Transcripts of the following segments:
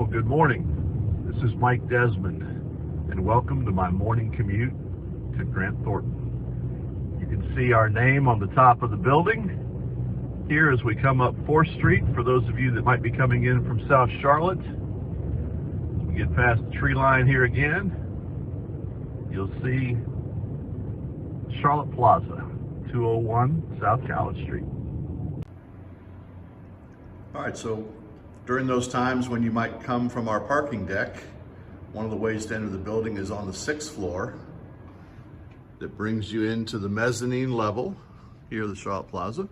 Well, good morning. This is Mike Desmond, and welcome to my morning commute to Grant Thornton. You can see our name on the top of the building here as we come up 4th Street. For those of you that might be coming in from South Charlotte, we get past the tree line here again, you'll see Charlotte Plaza, 201 South College Street. All right, so during those times when you might come from our parking deck, one of the ways to enter the building is on the 6th floor. That brings you into the mezzanine level here at the Charlotte Plaza.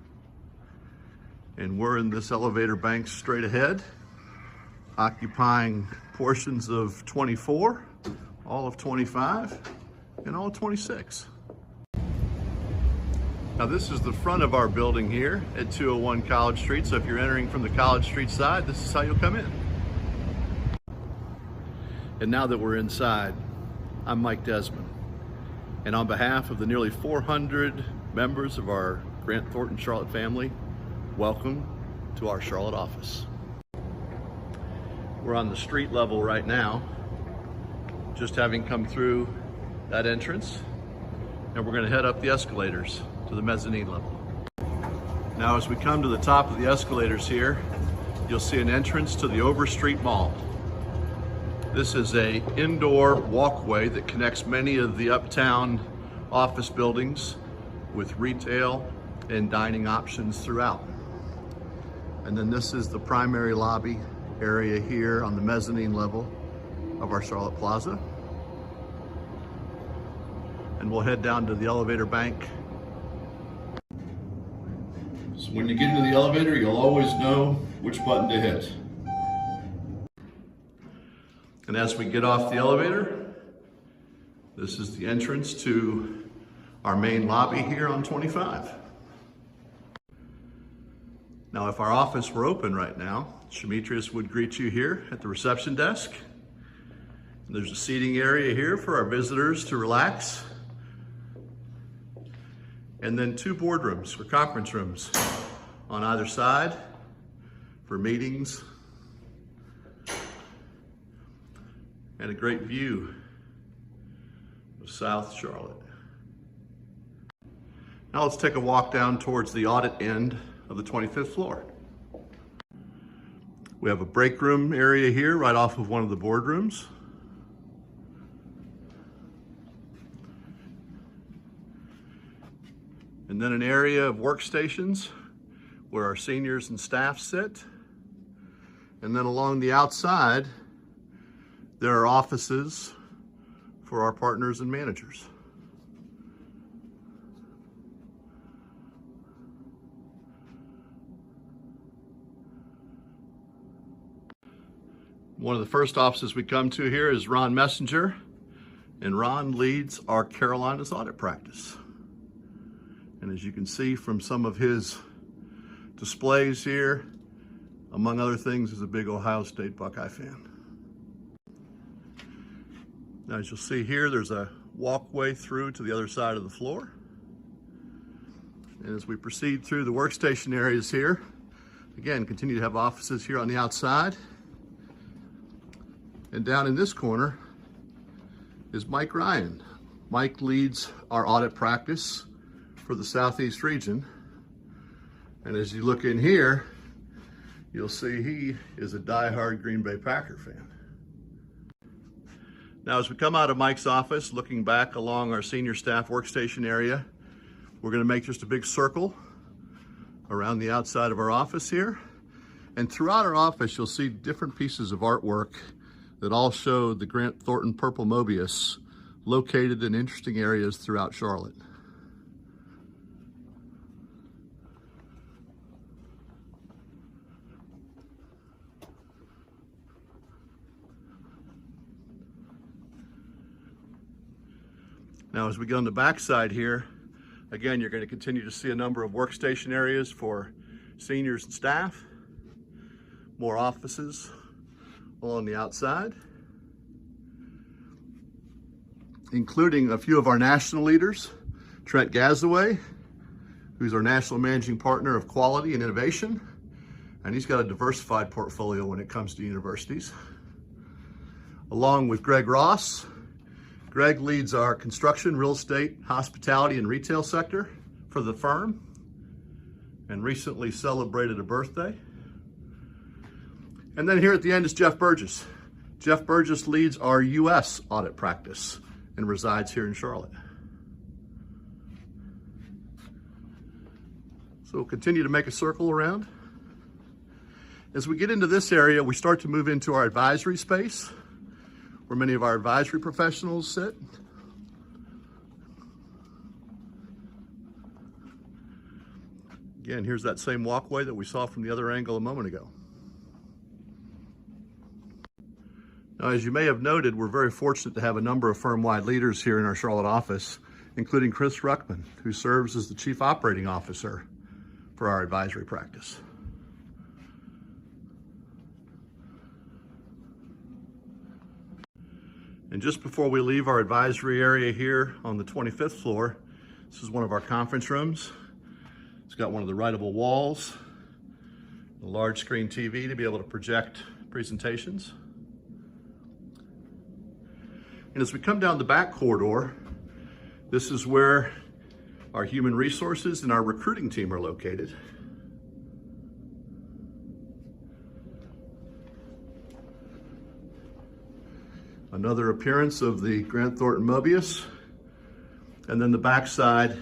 And we're in this elevator bank straight ahead, occupying portions of 24, all of 25, and all of 26. Now this is the front of our building here at 201 College Street. So if you're entering from the College Street side, this is how you'll come in. And now that we're inside, I'm Mike Desmond. And on behalf of the nearly 400 members of our Grant Thornton Charlotte family, welcome to our Charlotte office. We're on the street level right now, just having come through that entrance. And we're gonna head up the escalators to the mezzanine level. Now as we come to the top of the escalators here, you'll see an entrance to the Overstreet Mall. This is an indoor walkway that connects many of the uptown office buildings with retail and dining options throughout. And then this is the primary lobby area here on the mezzanine level of our Charlotte Plaza. And we'll head down to the elevator bank. So when you get into the elevator, you'll always know which button to hit. And as we get off the elevator, this is the entrance to our main lobby here on 25. Now, if our office were open right now, Shamitrius would greet you here at the reception desk. And there's a seating area here for our visitors to relax. And then 2 boardrooms or conference rooms on either side for meetings. And a great view of South Charlotte. Now let's take a walk down towards the audit end of the 25th floor. We have a break room area here right off of one of the boardrooms. And then an area of workstations where our seniors and staff sit. And then along the outside, there are offices for our partners and managers. One of the first offices we come to here is Ron Messenger, and Ron leads our Carolinas audit practice. And as you can see from some of his displays here, among other things, is a big Ohio State Buckeye fan. Now, as you'll see here, there's a walkway through to the other side of the floor. And as we proceed through the workstation areas here, again, continue to have offices here on the outside. And down in this corner is Mike Ryan. Mike leads our audit practice for the Southeast region. And as you look in here, you'll see he is a diehard Green Bay Packer fan. Now, as we come out of Mike's office, looking back along our senior staff workstation area, we're gonna make just a big circle around the outside of our office here. And throughout our office, you'll see different pieces of artwork that all show the Grant Thornton Purple Mobius located in interesting areas throughout Charlotte. Now, as we go on the back side here, again, you're going to continue to see a number of workstation areas for seniors and staff, more offices along the outside, including a few of our national leaders, Trent Gazaway, who's our National Managing Partner of Quality and Innovation, and he's got a diversified portfolio when it comes to universities. along with Greg Ross. Greg leads our construction, real estate, hospitality, and retail sector for the firm and recently celebrated a birthday. And then here at the end is Jeff Burgess. Jeff Burgess leads our U.S. audit practice and resides here in Charlotte. So we'll continue to make a circle around. As we get into this area, we start to move into our advisory space, where many of our advisory professionals sit. Again, here's that same walkway that we saw from the other angle a moment ago. Now, as you may have noted, we're very fortunate to have a number of firm-wide leaders here in our Charlotte office, including Chris Ruckman, who serves as the Chief Operating Officer for our advisory practice. And just before we leave our advisory area here on the 25th floor, this is one of our conference rooms. It's got one of the writable walls, a large screen TV to be able to project presentations. And as we come down the back corridor, this is where our human resources and our recruiting team are located. Another appearance of the Grant Thornton Mobius, and then the back side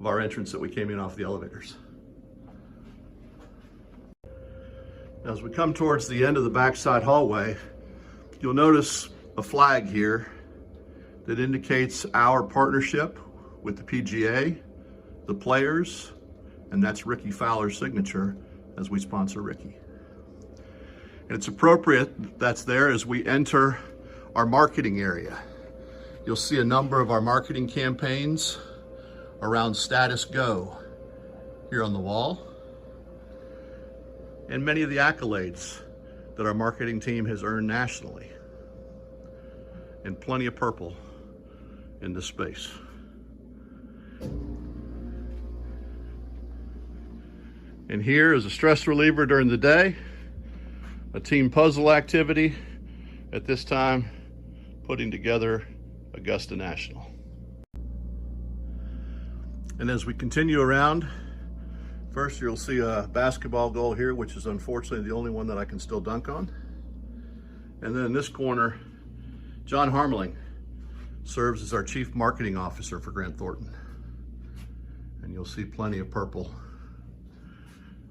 of our entrance that we came in off the elevators. Now, as we come towards the end of the backside hallway, you'll notice a flag here that indicates our partnership with the PGA, the players, and that's Ricky Fowler's signature as we sponsor Ricky. And it's appropriate that's there as we enter our marketing area. You'll see a number of our marketing campaigns around status go here on the wall, and many of the accolades that our marketing team has earned nationally, and plenty of purple in this space. And here is a stress reliever during the day, a team puzzle activity, at this time putting together Augusta National. And as we continue around, first you'll see a basketball goal here, which is unfortunately the only one that I can still dunk on. And then in this corner, John Harmeling serves as our Chief Marketing Officer for Grant Thornton. And you'll see plenty of purple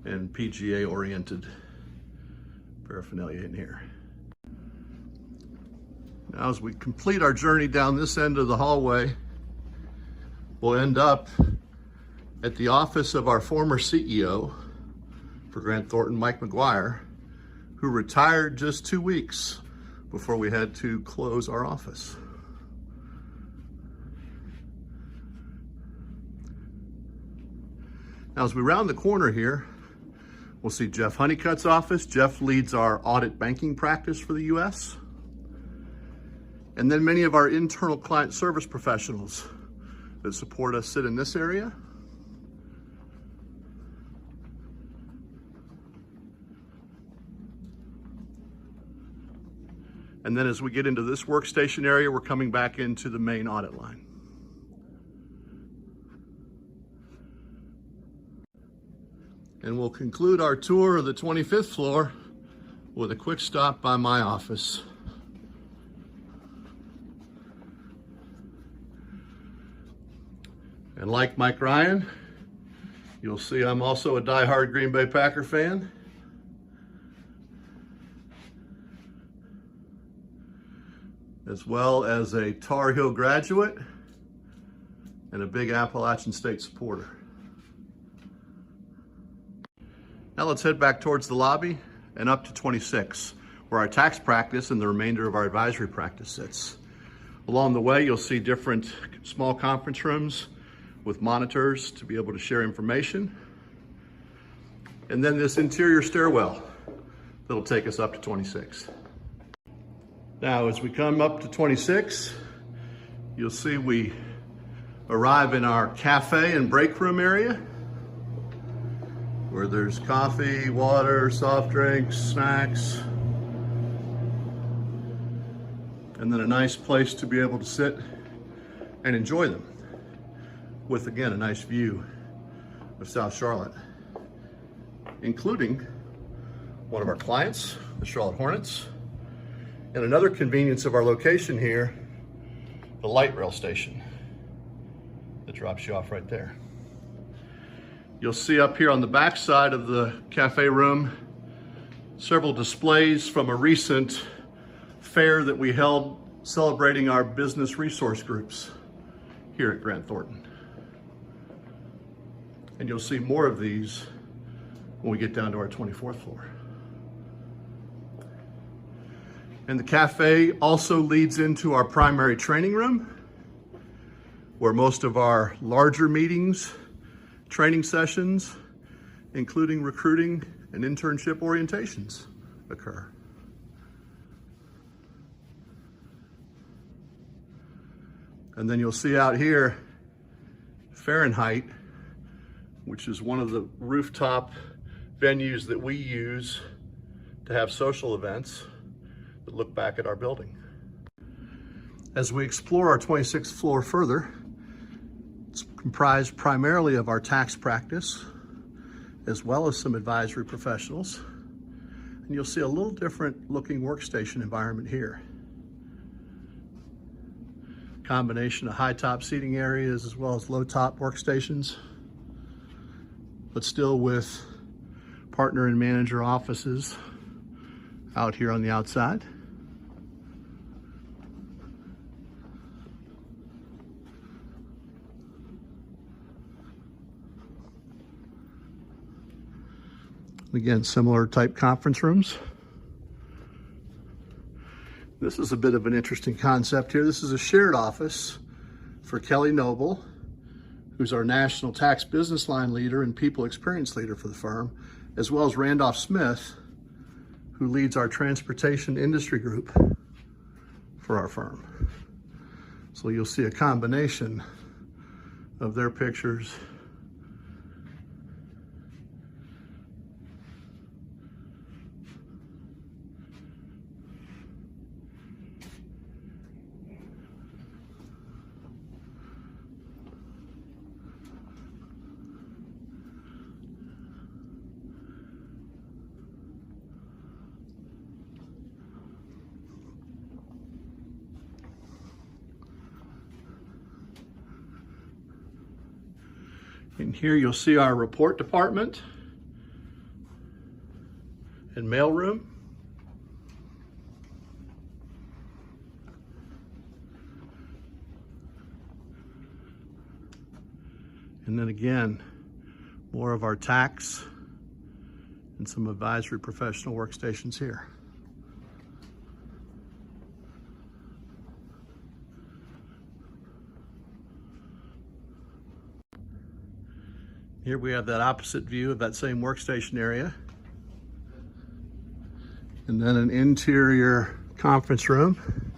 and PGA-oriented paraphernalia in here. Now, as we complete our journey down this end of the hallway, we'll end up at the office of our former CEO for Grant Thornton, Mike McGuire, who retired just 2 weeks before we had to close our office. Now, as we round the corner here, we'll see Jeff Honeycutt's office. Jeff leads our audit banking practice for the U.S. And then many of our internal client service professionals that support us sit in this area. And then as we get into this workstation area, we're coming back into the main audit line. And we'll conclude our tour of the 25th floor with a quick stop by my office. And like Mike Ryan, you'll see I'm also a diehard Green Bay Packer fan. As well as a Tar Heel graduate and a big Appalachian State supporter. Now let's head back towards the lobby and up to 26, where our tax practice and the remainder of our advisory practice sits. Along the way, you'll see different small conference rooms with monitors to be able to share information. And then this interior stairwell that'll take us up to 26. Now, as we come up to 26, you'll see we arrive in our cafe and break room area, where there's coffee, water, soft drinks, snacks. then a nice place to be able to sit and enjoy them with, again, a nice view of South Charlotte, including one of our clients, the Charlotte Hornets, and another convenience of our location here, the light rail station that drops you off right there. You'll see up here on the back side of the cafe room several displays from a recent fair that we held celebrating our business resource groups here at Grant Thornton. And you'll see more of these when we get down to our 24th floor. And the cafe also leads into our primary training room, where most of our larger meetings, training sessions, including recruiting and internship orientations, occur. And then you'll see out here Fahrenheit, which is one of the rooftop venues that we use to have social events that look back at our building. As we explore our 26th floor further, it's comprised primarily of our tax practice, as well as some advisory professionals. And you'll see a little different looking workstation environment here. Combination of high top seating areas as well as low top workstations, but still with partner and manager offices out here on the outside. Again, similar type conference rooms. This is a bit of an interesting concept here. This is a shared office for Kelly Noble, who's our national tax business line leader and people experience leader for the firm, as well as Randolph Smith, who leads our transportation industry group for our firm. So you'll see a combination of their pictures. And here you'll see our report department and mail room. And then again, more of our tax and some advisory professional workstations here. Here we have that opposite view of that same workstation area. And then an interior conference room,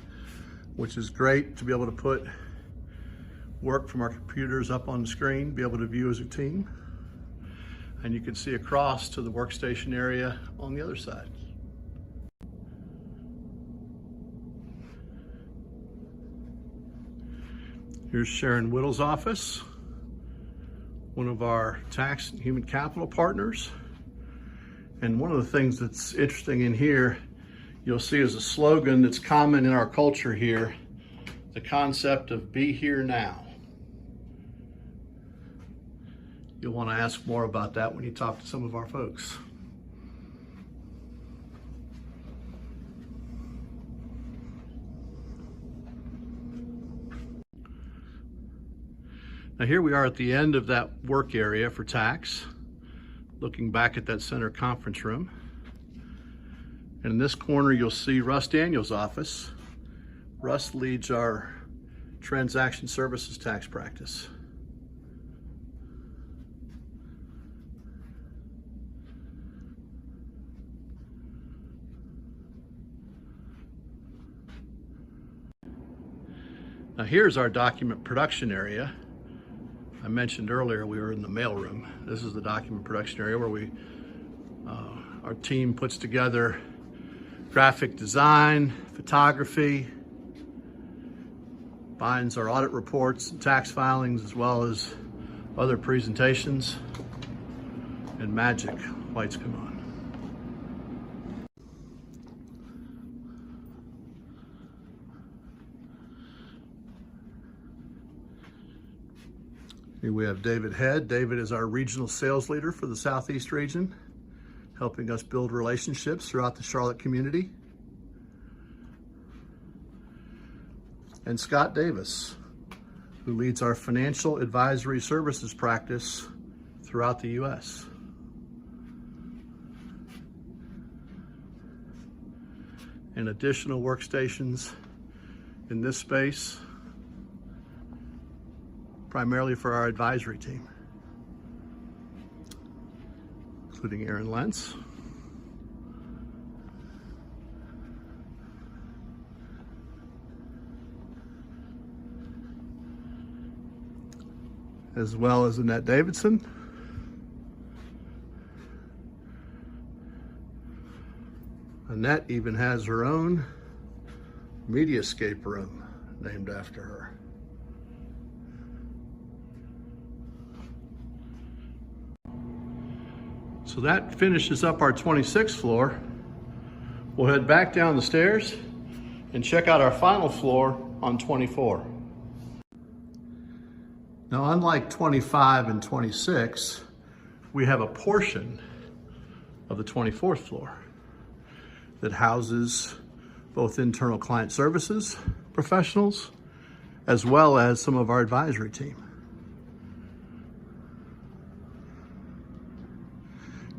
which is great to be able to put work from our computers up on the screen, be able to view as a team. And you can see across to the workstation area on the other side. Here's Sharon Whittle's office, one of our tax and human capital partners. And one of the things that's interesting in here, you'll see is a slogan that's common in our culture here, the concept of be here now. You'll want to ask more about that when you talk to some of our folks. Now here we are at the end of that work area for tax, looking back at that center conference room. And in this corner, you'll see Russ Daniels' office. Russ leads our transaction services tax practice. Now here's our document production area. I mentioned earlier we were in the mail room. This is the document production area where our team puts together graphic design, photography, binds our audit reports and tax filings, as well as other presentations. And magic, lights come on. Here we have David Head. David is our regional sales leader for the Southeast region, helping us build relationships throughout the Charlotte community. And Scott Davis, who leads our financial advisory services practice throughout the U.S. And additional workstations in this space, primarily for our advisory team, including Aaron Lentz. As well as Annette Davidson. Annette even has her own Mediascape room named after her. So that finishes up our 26th floor. We'll head back down the stairs and check out our final floor on 24. Now, unlike 25 and 26, we have a portion of the 24th floor that houses both internal client services professionals as well as some of our advisory team.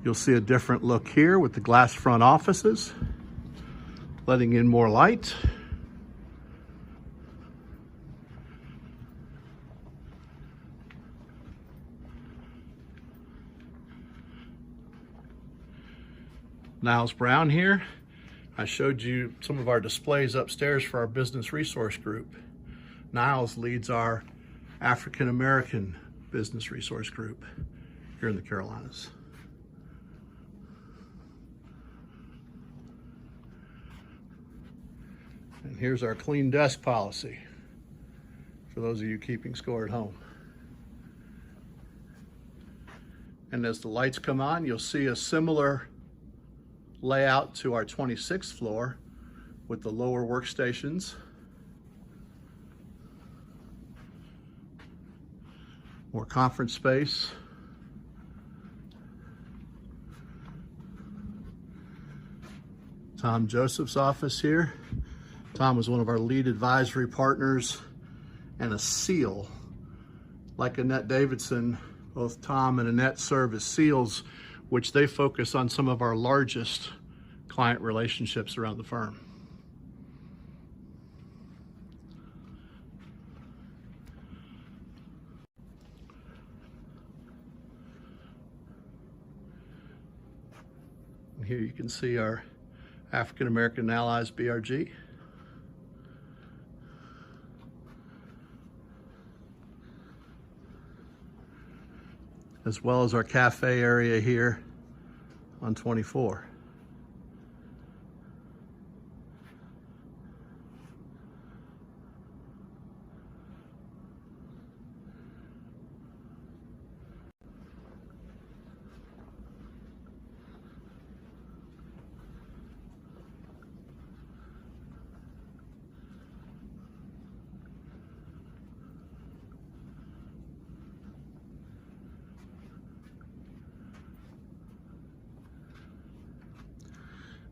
You'll see a different look here with the glass front offices, letting in more light. Niles Brown here. I showed you some of our displays upstairs for our business resource group. Niles leads our African American business resource group here in the Carolinas. And here's our clean desk policy for those of you keeping score at home. And as the lights come on, you'll see a similar layout to our 26th floor with the lower workstations. More conference space. Tom Joseph's office here. Tom was one of our lead advisory partners and a SEAL. Like Annette Davidson, both Tom and Annette serve as SEALs, which they focus on some of our largest client relationships around the firm. And here you can see our African American Allies BRG. As well as our cafe area here on 24.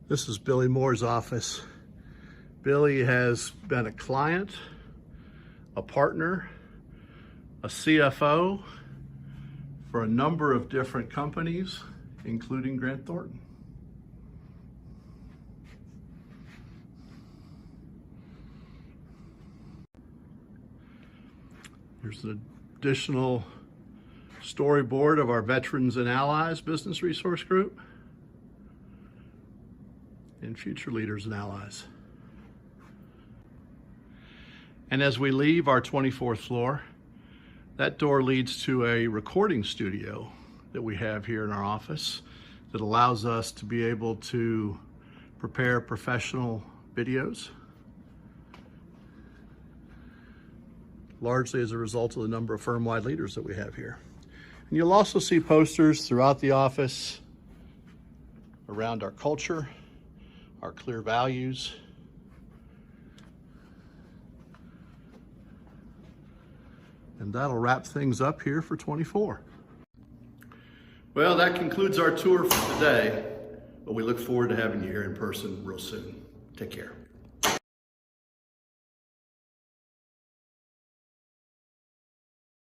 This is Billy Moore's office. Billy has been a client, a partner, a CFO for a number of different companies, including Grant Thornton. Here's an additional storyboard of our Veterans and Allies Business Resource Group and future leaders and allies. And as we leave our 24th floor, that door leads to a recording studio that we have here in our office that allows us to be able to prepare professional videos largely as a result of the number of firm-wide leaders that we have here. And you'll also see posters throughout the office around our culture, our clear values, and that'll wrap things up here for 24. Well, that concludes our tour for today, but we look forward to having you here in person real soon. Take care.